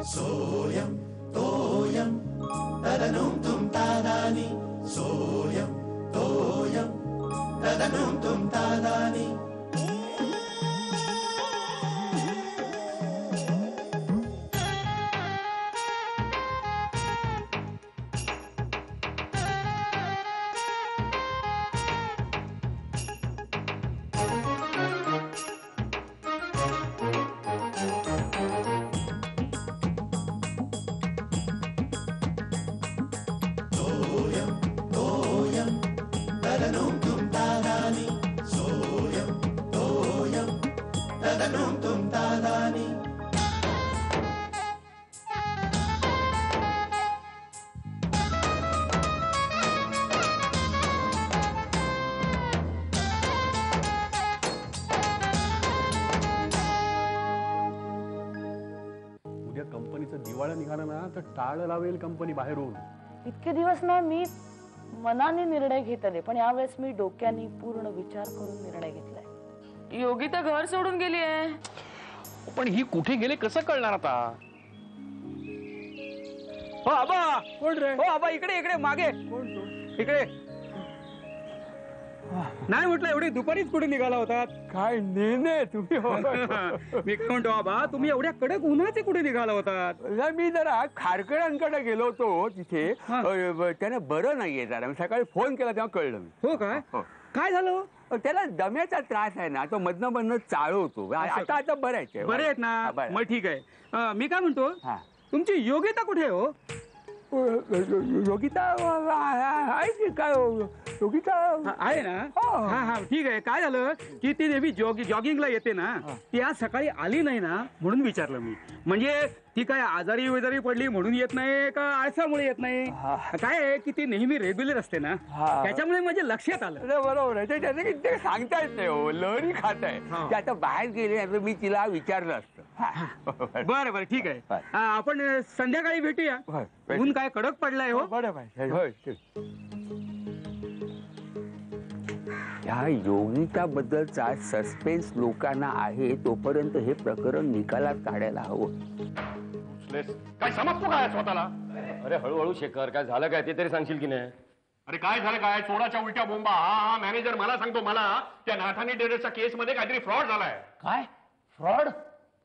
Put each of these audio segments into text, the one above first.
सोयम तोयम तदनुम तुम तादानी सोयम तोयम तदनुम तुम तादानी कंपनीचं दिवाळं निघालं ना तर टाळ लावेल कंपनी बाहेरून. इतके दिवस ना मी मनाने निर्णय घेत आले, पण यावेळेस मी डोक्याने पूर्ण विचार करून निर्णय घेतलाय. योगिता घर सोडून गेली आहे. पण ही कुठे गेले कसं कळणार आता? हो आबा. कोण रे? हो आबा, इकडे इकडे मागे. कोण तू? इकडे. नाही म्हटलं एवढी दुपारीच कुठे निघाला होता? काय निर्णय तुम्ही? मी काय म्हणतो आबा, तुम्ही एवढ्या कडक उन्हाचे कुठे निघाला होता? मी जरा खारकरांकडे गेलो होतो तिथे. त्याला बरं नाहीये जरा. सकाळी फोन केला तेव्हा कळलं मी. हो काय? काय झालं? त्याला दम्याचा त्रास आहे ना, तो मधनं मधनं चाळवतो. आता बरं आहे. बरे आहेत ना? मग ठीक आहे. मी काय म्हणतो, हा. तुमची योगिता कुठे हो? योगिता आहे की काय? योगिता आहे ना? हा हा ठीक आहे. काय झालं की ती नेहमी जॉगिंगला येते ना, ती आज सकाळी आली नाही ना, म्हणून विचारलं मी. म्हणजे ती काय आजारी वगैरे पडली म्हणून येत नाही का आळसामुळे येत नाही? काय आहे की ती नेहमी रेग्युलर असते ना, त्याच्यामुळे माझ्या लक्षात आलं. बरोबर आहे. ते सांगता येत नाही हो, लहरी खात आहे. ते आता बाहेर गेले तर मी तिला विचारलं असतं. बरं बरं ठीक आहे. आपण संध्याकाळी भेटूया. ऊन काय कडक पडलाय हो. या योगिता बद्दलचा सस्पेन्स लोकांना आहे, तोपर्यंत हे प्रकरण निकालात काढायला हवं. काय समजतो काय स्वतःला? अरे हळूहळू शेखर, काय झालं काय ते तरी सांगशील की नाही? अरे काय झालं काय? चोराच्या उलट्या बोंबा. हा मॅनेजर मला सांगतो मला त्या नाथानी टेलर्सच्या केस मध्ये काहीतरी फ्रॉड झालाय. काय फ्रॉड?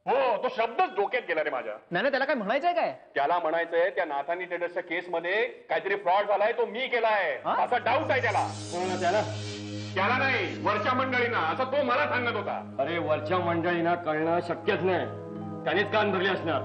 हो, तो शब्दच डोक्यात गेला रे माझ्या. नाही त्याला काय म्हणायचंय काय? त्याला म्हणायचंय त्या नाथानी टेलर्सच्या केस मध्ये काहीतरी फ्रॉड झालाय, तो मी केलाय असा डाऊट आहे त्याला. त्याला त्याला नाही, वरच्या मंडळींना, असं तो मला सांगत होता. अरे वरच्या मंडळींना कळणं शक्यच नाही, त्यानेच कान भरले असणार.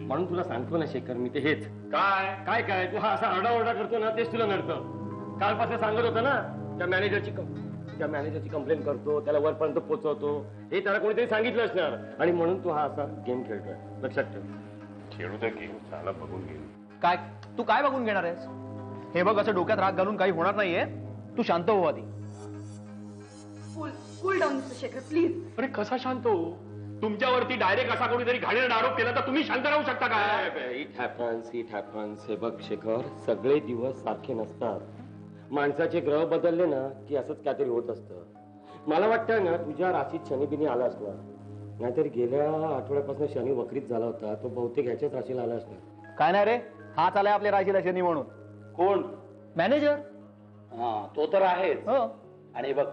म्हणून तुला सांगतो ना शेखर, मी ते हेच. काय काय काय तू हा असा आरडाओरडा करतो ना, तेच तुला नडतं. कालपासून सांगत होता ना, त्या मॅनेजरची कंप्लेंट करतो, त्याला वरपर्यंत पोहोचवतो, हे त्याला कोणीतरी सांगितलं असणार, आणि म्हणून तू हा असा गेम खेळतोय. लक्षात ठेव. खेळू तर गेम, चाला बघून घेऊ. काय तू काय बघून घेणार आहेस? हे बघ, असं डोक्यात राग घालून काही होणार नाहीये. तू शांत हो आधी. Cool down mister Shekhar please. अरे कसा शांत हो? तुमच्यावरती डायरेक्ट असा कोणीतरी घाणेरडा आरोप केला तर तुम्ही शांत राहू शकता काय? It happens. हे बघ शेखर, सगळे दिवस सारखे नसतात. माणसाचे ग्रह बदलले ना की असंच काहीतरी होत असतं. मला वाटतं ना तुझ्या राशीत शनी बिनी आला असणार. नाहीतर गेल्या आठवड्यापासून शनी वक्रीत झाला होता, तो बहुतेक ह्याच्याच राशीला आला असणार. काय नाही रे, हाच आलाय आपल्या राशीला शनी म्हणून. कोण? मॅनेजर. हा, तो तर आहेच. हो. आणि बघ,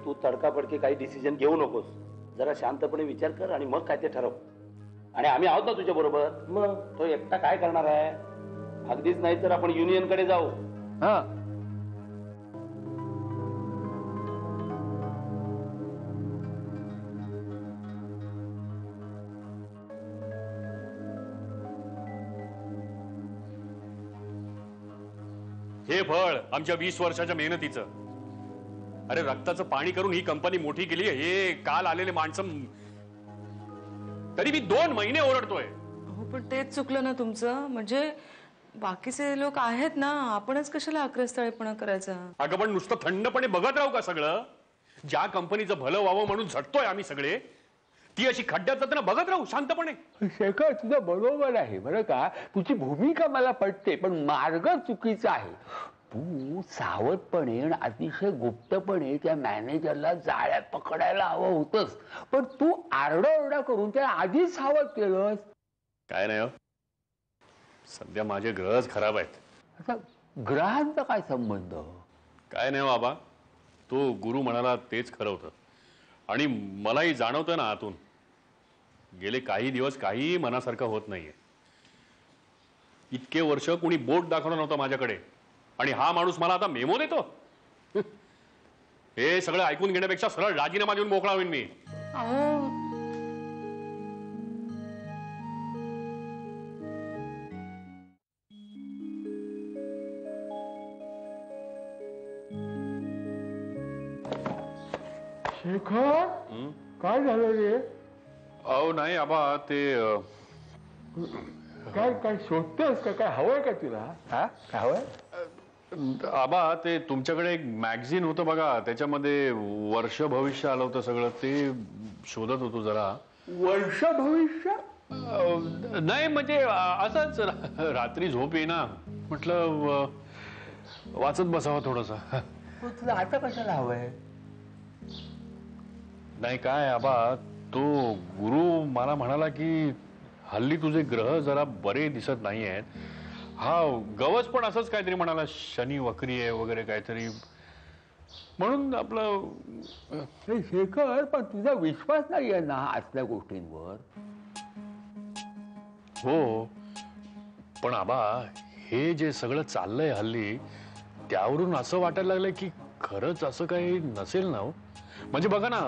तू तडकाफडकी काही डिसिजन घेऊ नकोस. जरा शांतपणे विचार कर आणि मग काय ते ठरव. आणि आम्ही आहोत ना तुझ्या बरोबर. मग तो एकटा काय करणार आहे? अगदीच नाही तर आपण युनियन कडे जाऊ. हा, हे फळ आमच्या 20 वर्षाच्या मेहनतीचं. अरे रक्ताचं पाणी करून ही कंपनी मोठी केली. हे काल आलेले माणसं तरी मी 2 महिने ओरडतोय. हो, पण तेच चुकलं ना तुमचं. म्हणजे बाकीचे लोक आहेत ना, आपणच कशाला आक्रस्ताळेपणा करायचा? अगं पण नुसतं थंडपणे बघत राहू का सगळं? ज्या कंपनीचं भलं व्हावं म्हणून झटतोय आम्ही सगळे, ती अशी खड्ड्यात जाताना बघत राहू शांतपणे? शेखर, तुझं बरोबर आहे बरं का. तुझी भूमिका मला पटते, पण मार्ग चुकीचा आहे. तू सावधपणे आणि अतिशय गुप्तपणे त्या मॅनेजरला जाळ्यात पकडायला हवं होतंस, पण तू आरडाओरडा करून त्याला आधीच सावध केलंस. काय नाही हो, सध्या माझे ग्रहच खराब आहेत. आता ग्रहांचा काय संबंध? काय नाही बाबा, तो गुरु म्हणाला तेच खरं होतं. आणि मलाही जाणवतं ना आतून, गेले काही दिवस काहीही मनासारखं होत नाहीये. इतके वर्ष कुणी बोट दाखवलं नव्हतं माझ्याकडे, आणि हा माणूस मला आता मेमो देतो. हे सगळं ऐकून घेण्यापेक्षा सरळ राजीनामा देऊन मोकळा होईन मी. अहो, शेखर, काय झालं रे? अहो नाही आबा, ते काय काय शोधतोस का? काय हवंय का तुला? हा, काय हवंय? आबा, ते तुमच्याकडे एक मॅगझिन होतं बघा, त्याच्यामध्ये वर्ष भविष्य आलं होतं सगळं, ते शोधत होतो जरा. वर्ष भविष्य? नाही म्हणजे असंच रात्री झोप येईना, म्हटलं वाचत बसावं थोडस. तुला आता कशाला हवंय? नाही काय आबा, तो गुरु मला म्हणाला की हल्ली तुझे ग्रह जरा बरे दिसत नाही आहेत. हा गवस पण असंच काहीतरी म्हणाला, शनी वक्री आहे वगैरे काहीतरी, म्हणून आपलं. शेखर, पण तुझा विश्वास नाहीये ना असल्या गोष्टींवर? हो, पण आबा हे जे सगळं चाललंय हल्ली, त्यावरून असं वाटायला लागलंय की खरंच असं काही नसेल ना. म्हणजे बघा ना,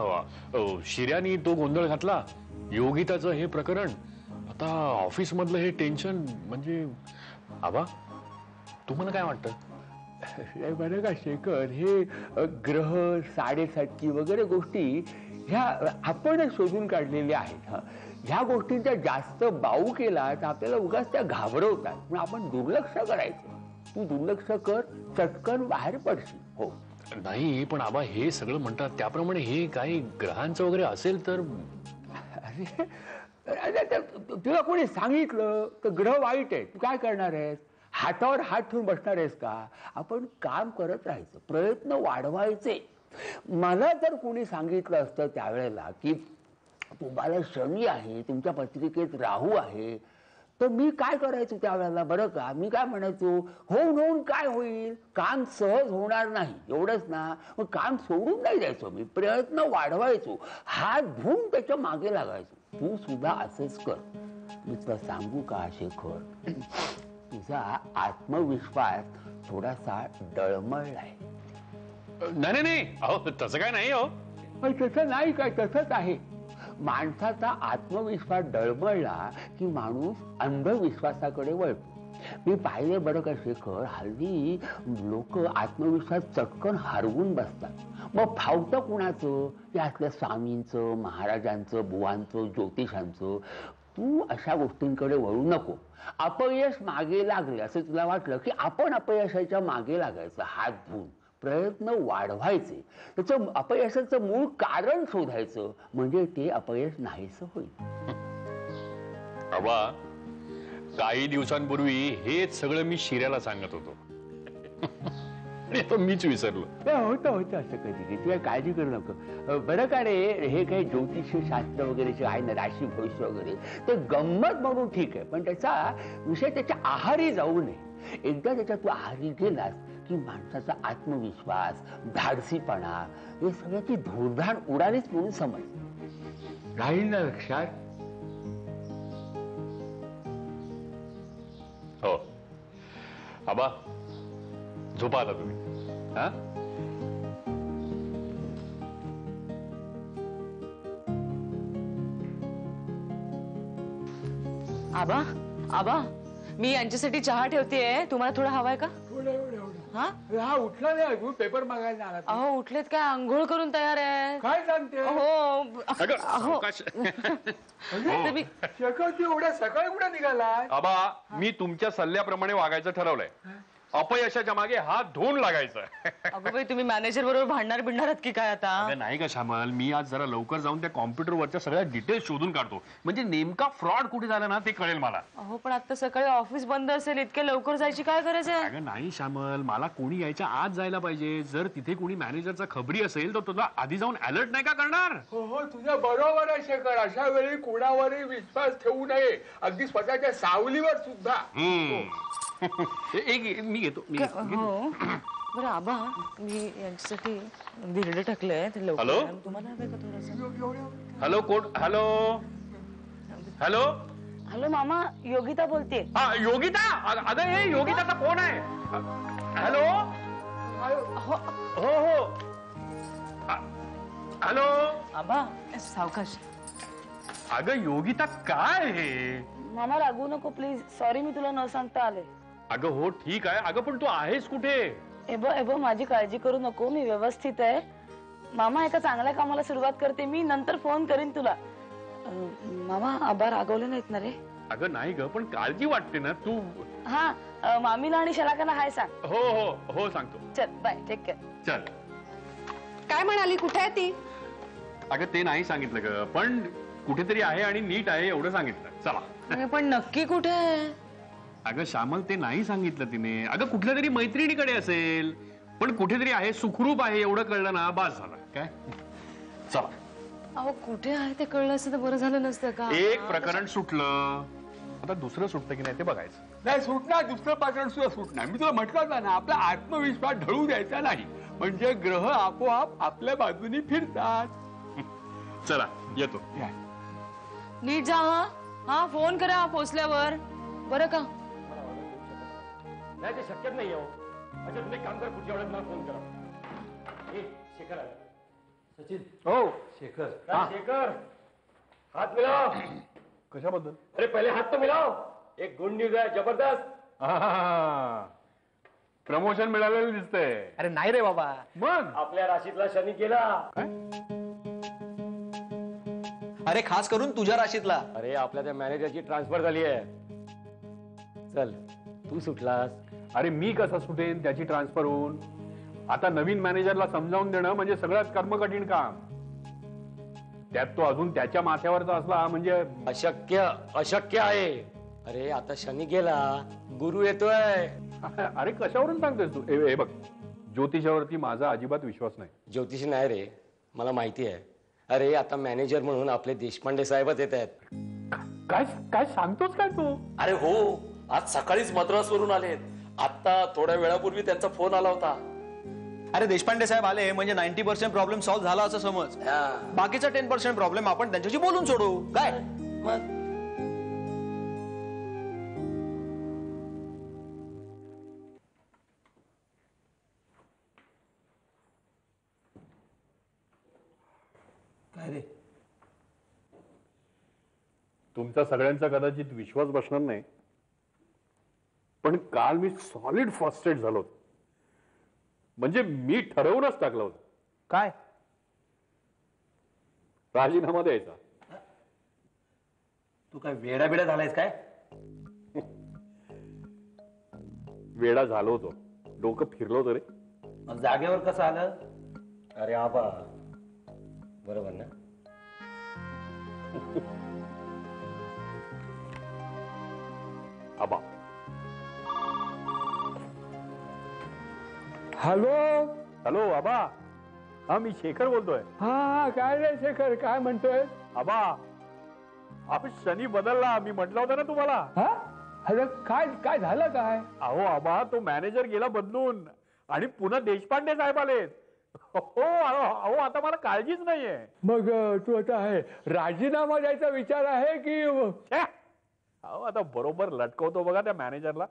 शिर्यानी तो गोंधळ घातला, योगिताचं हे प्रकरण, आता ऑफिस मधलं हे टेन्शन. म्हणजे आबा, तुम्हाला काय वाटतं? बरं का शेखर, हे ग्रह, साडेसाती वगैरे गोष्टी ह्या आपण शोधून काढलेल्या आहेत. ह्या गोष्टींचा जास्त बाऊ केला तर आपल्याला उगाच त्या घाबरवतात, पण आपण दुर्लक्ष करायचं. तू दुर्लक्ष कर, चटकन बाहेर पडशील. हो. नाही पण आबा, हे सगळं म्हणतात त्याप्रमाणे हे काही ग्रहांचं वगैरे असेल तर? अरे तुला कोणी सांगितलं तर ग्रह वाईट आहे, तू काय करणार आहेस? हातावर हात ठेवून बसणार आहेस का? आपण काम करत राहायचं, प्रयत्न वाढवायचे. मला जर कोणी सांगितलं असतं त्यावेळेला की तुम्हाला शनी आहे, तुमच्या पत्रिकेत राहू आहे, तर मी काय करायचो त्यावेळेला? बरं का, मी काय म्हणायचो, होऊन काय होईल, काम सहज होणार नाही, एवढंच ना. मग काम सोडून नाही द्यायचो, मी प्रयत्न वाढवायचो, हात धुवून त्याच्या मागे लागायचो. तू सुद्धा असंच कर. मी तुला सांगू का शेखर, तुझा आत्मविश्वास थोडासा डळमळलाय. नाही नाही, अहो तसं काय नाही. हो तसं नाही, काय तसंच आहे. माणसाचा आत्मविश्वास डळमळला की माणूस अंधविश्वासाकडे वळतो. मी पाहिले बरं का शेखर, हल्ली लोक आत्मविश्वास चटकन हरवून बसतात. मग फावतं कुणाचं? ते असल्या स्वामींचं, महाराजांचं, बुवांचं, ज्योतिषांचं. तू अशा गोष्टींकडे वळू नको. अपयश मागे लागले असं तुला वाटलं की आपण अपयशाच्या मागे लागायचं, हात धुवून प्रयत्न वाढवायचे, त्याचं अपयशाचं मूळ कारण शोधायचं, म्हणजे ते अपयश नाहीसं होईल. आबा, काही दिवसांपूर्वी हेच सगळं मी शिर्याला सांगत होतो, आणि आता मीच विसरलो. होतं असं कधी. तुला काळजी करू नको. बरं का रे, हे काही ज्योतिष शास्त्र वगैरे जे आहे ना, राशी भविष्य वगैरे, ते गंमत म्हणून ठीक आहे, पण त्याचा विषय त्याच्या आहारी जाऊ नये. एकदा त्याच्या तू आहारी गेलास की माणसाचा आत्मविश्वास, धाडसीपणा, हे सगळ्याची धुळधाण उडालीच म्हणून समज. राहील ना लक्षात? हो आबा, झोपा आता तुम्ही. हा, आबा आबा, मी यांच्यासाठी चहा ठेवतेय, तुम्हाला थोडा हवाय का? हा उठला नाही अजून, पेपर मागायला आला. अहो उठलेत काय, आंघोळ करून तयार आहे. काय सांगते? हो. शेखर, तू एवढ्या सकाळी कुठे निघाला? आबा, मी तुमच्या सल्ल्याप्रमाणे वागायचं ठरवलंय. अपयशाच्या मागे हात धुवून लागायचं. अगं बाई, तुम्ही मॅनेजर बरोबर भांडणार बिडणार की काय आता? अगं नाही का श्यामल, मी आज जरा लवकर जाऊन त्या कॉम्प्युटरवरच्या सगळ्या डिटेल्स शोधून काढतो, म्हणजे नेमका फ्रॉड कुठे झाला ना ते कळेल मला. अहो पण आता सकाळी ऑफिस बंद असेल, इतक्या लवकर जायची काय गरज आहे? अगं नाही श्यामल, मला कोणी यायच्या आज जायला पाहिजे. जर तिथे कोणी मॅनेजरचा खबरी असेल तर तुला आधी जाऊन अलर्ट नाही का करणार? हो तुझं बरोबर आहे शेखर. अशा वेळी कोणावरही विश्वास ठेवू नये, अगदी स्वतःच्या सावलीवर सुद्धा. एक मी घेतो. हो बरं आबा, मी यांच्यासाठी धिरडे टाकले ते लवकर हॅलो? आणा. तुम्हाला हवंय का थोडंसं? हॅलो कोण? Hello hello. हॅलो मामा, योगिता बोलते. हा योगिता. अगं हे योगिताचा फोन आहे. हॅलो. हो हो. हॅलो. आबा सावकाश. अगं योगिता काय हे? मामा रागवू नको प्लीज, सॉरी मी तुला न सांगता आले. अगं हो ठीक आहे. अगं पण तू आहेस कुठे? एब माझी काळजी करू नको, मी व्यवस्थित आहे. मामा एका चांगल्या कामाला सुरुवात करते मी, नंतर फोन करीन तुला. मामा आबा रागवले नाहीत ना रे? अगं नाही ग, पण काळजी वाटते ना तू. हा मामीला आणि शलाकाला हाय सांग. हो हो हो सांगतो. चल बाय, टेक केअर. चल. काय म्हणाली, कुठे आहे ती? अगं ते नाही सांगितलं ग, पण कुठेतरी आहे आणि नीट आहे एवढं सांगितलं. चला. पण नक्की कुठे आहे? अगं श्यामल ते नाही सांगितलं तिने. अगं कुठल्या तरी मैत्रिणीकडे असेल, पण कुठेतरी आहे, सुखरूप आहे एवढं कळलं ना बास झालं. काय? चला. अहो कुठे आहे ते कळलं असतं तर बरं झालं नसतं का? एक प्रकरण सुटलं, आता दुसरं सुटतं की नाही ते बघायचं. नाही सुटणार, दुसरं प्रकरण सुद्धा सुटणार. मी तुला म्हटलं ना, आपला आत्मविश्वास ढळू द्यायचा नाही, म्हणजे ग्रह आपोआप आपल्या बाजूनी फिरतात. चला येतो. नीट जा. हा फोन करा पोचल्यावर, बरं का? नाही ते शक्यच नाही हो. अच्छा तुम्ही काम करा, पुढच्या वेळेस मला फोन करा. ए शेखर आला. सचिन. हो शेखर. शेखर हात मिलाव. कशाबद्दल? अरे पहिले हात तो मिलाव. एक गुड न्यूज आहे जबरदस्त. प्रमोशन मिळालेलं दिसतंय. अरे नाही रे बाबा. मग आपल्या राशीतला शनी गेला. अरे खास करून तुझ्या राशीतला. अरे आपल्या त्या मॅनेजरची ट्रान्सफर झाली आहे. चल तू सुटलास. अरे मी कसा सुटेन त्याची ट्रान्सफर होऊन? आता नवीन मॅनेजरला समजावून देणं म्हणजे सगळ्यात कर्मकठीण काम. त्यात तो अजून त्याच्या माथ्यावरचा असला म्हणजे अशक्य अशक्य आहे. अरे आता शनी गेला, गुरु येतोय. अरे कशावरून सांगतोस तू? हे बघ, ज्योतिषावरती माझा अजिबात विश्वास नाही. ज्योतिष नाही रे, मला माहिती आहे. अरे आता मॅनेजर म्हणून आपले देशपांडे साहेबच येत आहेत. काय काय सांगतोस काय तू? अरे हो, आज सकाळीच मद्रासवरून आलेत. आता थोड्या वेळापूर्वी त्यांचा फोन आला होता. अरे देशपांडे साहेब आले म्हणजे 90% प्रॉब्लेम सॉल्व्ह झाला असं समज. बाकीचा 10% प्रॉब्लेम आपण त्यांच्याशी बोलून सोडू. काय मग काय रे? तुमचा सगळ्यांचा कदाचित विश्वास बसणार नाही, पण काल मी सॉलिड फ्रस्ट्रेट झालो होतो. म्हणजे मी ठरवूनच टाकलं होतं. काय? राजीनामा द्यायचा. तू काय वेडा बिडा झालायस काय? वेडा झालो होतो, डोकं फिरलो होतं रे. मग जागेवर कसं आलं? अरे आबा बरोबर ना? आबा. हॅलो. हॅलो आबा. हा मी शेखर बोलतोय. हा काय रे शेखर, काय म्हणतोय? आबा आपण शनी बदलला, मी म्हटलं होतं ना तुम्हाला. हा अरे काय काय झालं काय? अहो आबा, तो मॅनेजर गेला बदलून आणि पुन्हा देशपांडे साहेब आलेत. हो अहो आता मला काळजीच नाहीये. मग तू आता आहे राजीनामा द्यायचा विचार आहे की? अहो आता बरोबर लटकवतो बघा त्या मॅनेजरला.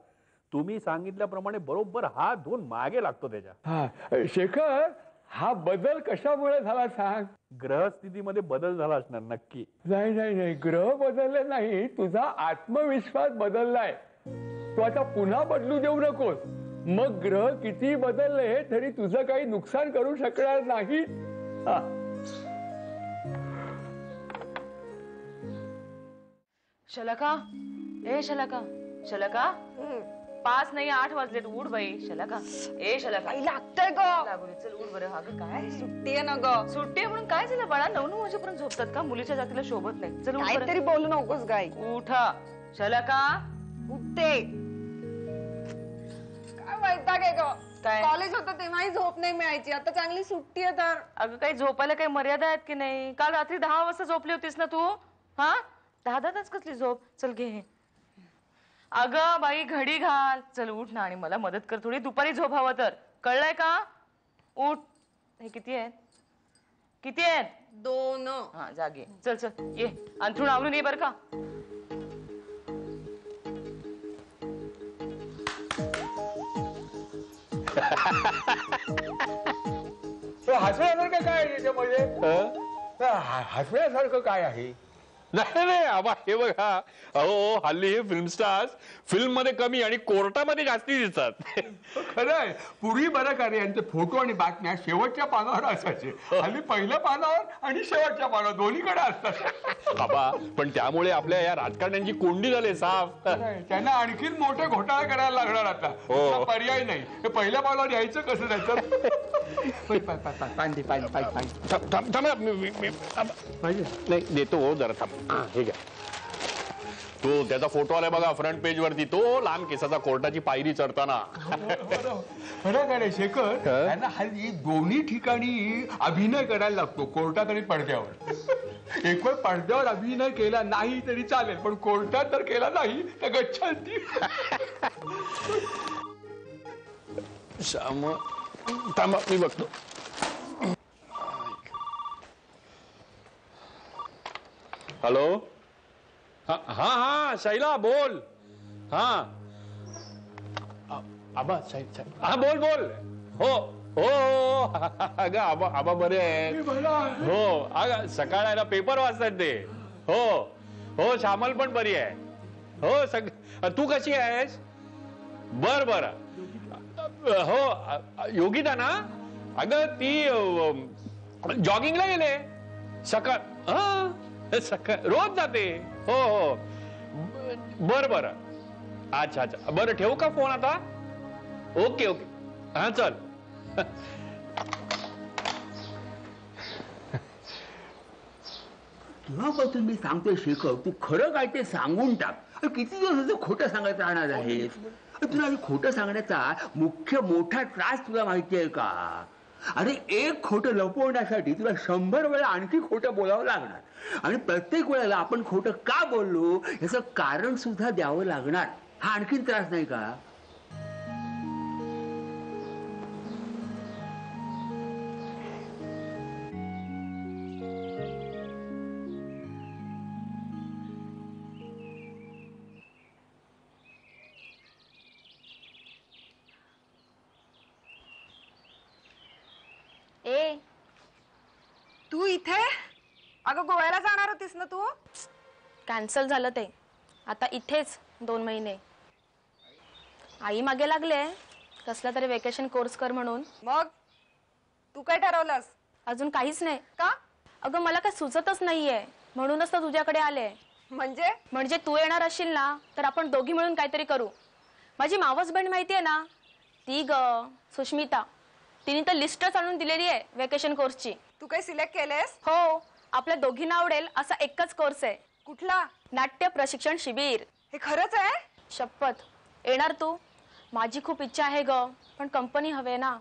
तुम्ही सांगितल्याप्रमाणे बरोबर हात धुवून मागे लागतो त्याच्या. हा शेखर, हा बदल कशामुळे झाला सांग? ग्रहस्थितीमध्ये बदल झाला असणार नक्की. नाही नाही नाही, ग्रह बदलले नाही, तुझा आत्मविश्वास बदललाय. तू आता पुन्हा बदलू देऊ नकोस. मग ग्रह किती बदलले तरी तुझं काही नुकसान करू शकणार नाही. शलाका, ए शलाका, शलाका, 5 नाही 8 वाजलेत. उठ बाई. शलाका ए शलाका लागतंय ग. लागू दे. चल उठ बरं. अगं काय सुट्टी आहे ना ग. सुट्टी आहे म्हणून काय झालं बाळा? 9 वाजेपर्यंत झोपतात का? मुलीच्या जातीला शोभत नाही. चल उठ बरं. काहीतरी बोलू नकोस गाई. उठा शलाका. उठते. काय वैताग आहे ग. काय? कॉलेज होतं तेव्हाही झोप नाही मिळायची. आता चांगली सुट्टी आहे तर. अगं काही झोपायला काही मर्यादा आहेत की नाही? काल रात्री 10 वाजता झोपली होतीस ना तू? हा 10 तास कसली झोप? चल घे हे. अगं बाई घडी घाल. चल उठ ना आणि मला मदत कर थोडी. दुपारी झोप हवं तर. कळलंय का? उठ. हे किती आहेत? किती आहेत? 2. हा जागे. चल चल ये. अंथरूण आवरून ये बरं का. हसण्यासारखं काय आहे त्याच्यामध्ये? हसण्यासारखं काय आहे? नाही नाही आबा हे बघा. अहो हल्ली हे फिल्म स्टार्स फिल्म मध्ये कमी आणि कोर्टामध्ये जास्ती दिसतात. खरंय. पूर्वी बरं का रे, यांचे फोटो आणि बातम्या शेवटच्या पानावर असायचे. हल्ली पहिल्या पानावर आणि शेवटच्या पानावर दोन्हीकडे असतात. आबा पण त्यामुळे आपल्या या राजकारण्यांची कोंडी झाली साफ. त्यांना आणखीन मोठे घोटाळे करायला लागणार आता. दुसरा पर्याय नाही. हे पहिल्या पानावर यायचं कसं त्याचं? नाही देतो हो जरा थांब. हे घ्या. तो त्याचा फोटो आलाय बघा फ्रंट पेज वरती. तो लांब केसाचा कोर्टाची पायरी चढताना. खरं का रे शेखर? त्यांना हल्ली दोन्ही ठिकाणी अभिनय करायला लागतो, कोर्टात आणि पडद्यावर. एक वेळ पडद्यावर अभिनय केला नाही तरी चालेल, पण कोर्टात जर केला नाही तर गच्छांती. श्याम थांबा मी बघतो. हॅलो. हा हा हा शैला बोल. हा आबा हा बोल बोल. हो हो अगं आबा आबा बरे आहेत. हो अगं सकाळ आहे ना पेपर वाचतात ते. हो हो श्यामल पण बरी आहे. हो तू कशी आहेस? बर बर. हो योगिता ना? अगं ती जॉगिंगला गेले सकाळ. हा सकाळ रोज जाते. हो हो बर बर. अच्छा अच्छा बरं ठेवू का फोन आता? ओके ओके हा चल. तेव्हापासून मी सांगतोय शेखर, तू खरं काय ते सांगून टाक. किती दिवस खोटं सांगायचं राहणार आहेस? तुला खोटं सांगण्याचा मुख्य मोठा त्रास तुला माहिती आहे का? अरे एक खोटं लपवण्यासाठी तुला 100 वेळा आणखी खोटं बोलावं लागणार. आणि प्रत्येक वेळेला आपण खोटं का बोललो याचं कारण सुद्धा द्यावं लागणार. हा आणखीन त्रास नाही का? ए तू इथे? अगं गोव्याला जाणार होतीस ना तू? कॅन्सल झालं ते. आता इथेच 2 महिने. आई मागे लागले कसला तरी वेकेशन कोर्स कर म्हणून. मग तू काय ठरवलंस? अजून काहीच नाही. का? अगं मला काय सुचतच नाहीये म्हणूनच तर तुझ्याकडे आले. म्हणजे तू येणार असशील ना तर आपण दोघी मिळून काहीतरी करू. माझी मावस बहीण माहितीये ना ती ग सुष्मिता, तिने तर लिस्टच आणून दिलेली आहे वेकेशन कोर्सची. तू काही सिलेक्ट केलेस? हो आपल्या दोघींना आवडेल असा एकच कोर्स आहे. कुठला? नाट्य प्रशिक्षण शिबिर. हे खरंच आहे? शपथ. येणार तू? माझी खूप इच्छा आहे ग पण कंपनी हवे ना.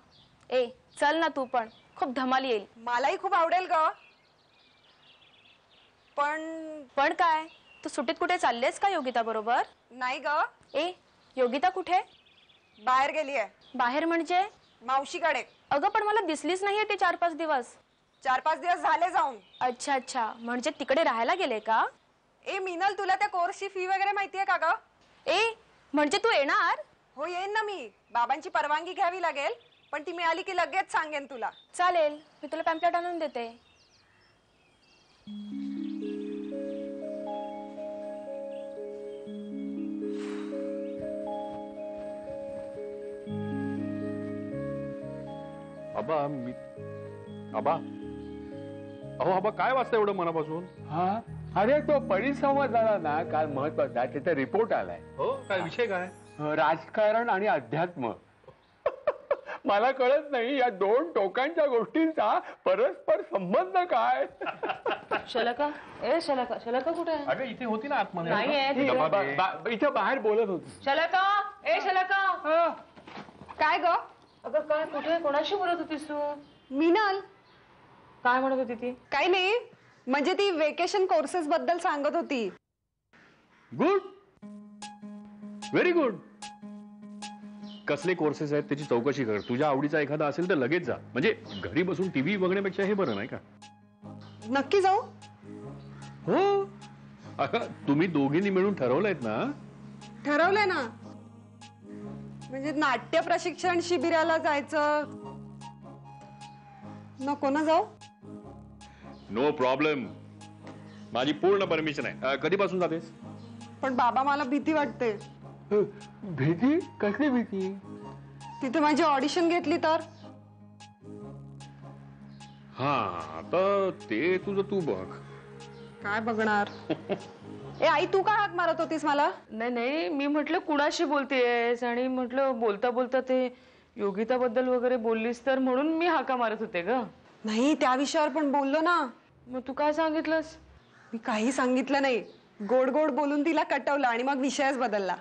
ए चल ना तू पण, खूप धमाल येईल. मलाही खूप आवडेल ग. पण काय तू सुट्टीत कुठे चाललेस का योगिता बरोबर? नाही ग. ए योगिता कुठे? बाहेर गेलीये. बाहेर म्हणजे? मावशीकडे. अगं पण मला दिसलीच नाहीये ती 4-5 दिवस. 4-5 दिवस झाले जाऊन. अच्छा अच्छा म्हणजे तिकडे राहायला गेले का? ए मीनल तुला त्या कोर्सची फी वगैरे माहितीये का ग? ए म्हणजे तू येणार? हो येईन ना मी. बाबांची परवानगी घ्यावी लागेल पण ती मिळाली की लगेच सांगेन तुला. चालेल मी तुला पॅम्पलेट आणून देते. आबा मी आबा अहो आबा काय वाचता एवढं मनापासून? हा अरे तो परिसंवाद झाला ना काल महत्वाचा, त्याचा रिपोर्ट आलाय. हो काय विषय काय? राजकारण आणि अध्यात्म. मला कळत नाही या दोन टोकांच्या गोष्टींचा परस्पर संबंध काय. शलका शलका कुठे आहे? अगं इथे होती ना आतमध्ये. नाहीये. इथं बाहेर बोलत होती. शलका काय ग? अगं काय कुठे कोणाशी बोलत होतीस तू? मीनल. काय म्हणत होती ती? काही नाही, म्हणजे ती वेकेशन कोर्सेस बद्दल सांगत होती. Good, very good. कसले कोर्सेस आहेत त्याची चौकशी कर. तुझ्या आवडीचा एखादा असेल तर लगेच जा. म्हणजे घरी बसून टीव्ही बघण्यापेक्षा हे बरं नाही का? नक्की जाऊ? हो. अगं तुम्ही दोघींनी मिळून ठरवलंयत ना? ठरवलंय ना. म्हणजे नाट्य प्रशिक्षण शिबिराला जायचं. नको ना जाऊ? नो प्रॉब्लेम, माझी पूर्ण परमिशन आहे. कधीपासून जातेस? पण बाबा मला भीती वाटते. भीती? कसली भीती? तिथे माझी ऑडिशन घेतली तर? हा तर ते तुझं तू बघ. काय बघणार? ए आई, तू काय हाक मारत होतीस मला? नाही मी म्हटलं कुणाशी बोलतेस आणि म्हटलं बोलता बोलता ते योगिताबद्दल वगैरे बोललीस तर म्हणून मी हाका मारत होते ग. नाही, त्या विषयावर पण बोललो ना. मग तू काय सांगितलंस? मी काही सांगितलं नाही. गोड गोड बोलून तिला कटवलं आणि मग विषयच बदलला.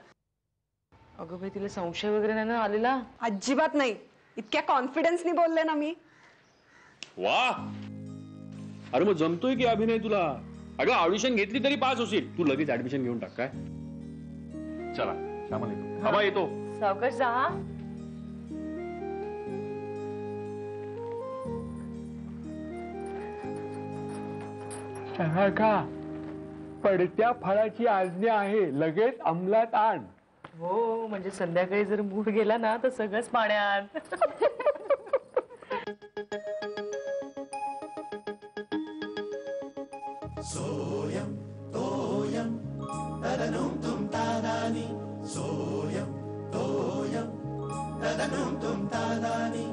अगं बाई, तिला संशय वगैरे नाही ना आलेला? अजिबात नाही. इतक्या कॉन्फिडन्सनी बोलले ना मी. वा, अरे मग जमतोय की अभिनय तुला. अगं ऑडिशन घेतली तरी पास होशील. तू लगेच ऍडमिशन घेऊन टाक. काय चला श्यामल येतो. आबा येतो. सावकाश जा. का पडत्या फळाची आज्ञा आहे, लगेच अंमलात आण. हो, म्हणजे संध्याकाळी जर मूड गेला ना तर सगळंच पाण्यात. सोयम तोयम तदनुम तुम तादानी. सोयम तोयम तदनुम तुम तादानी.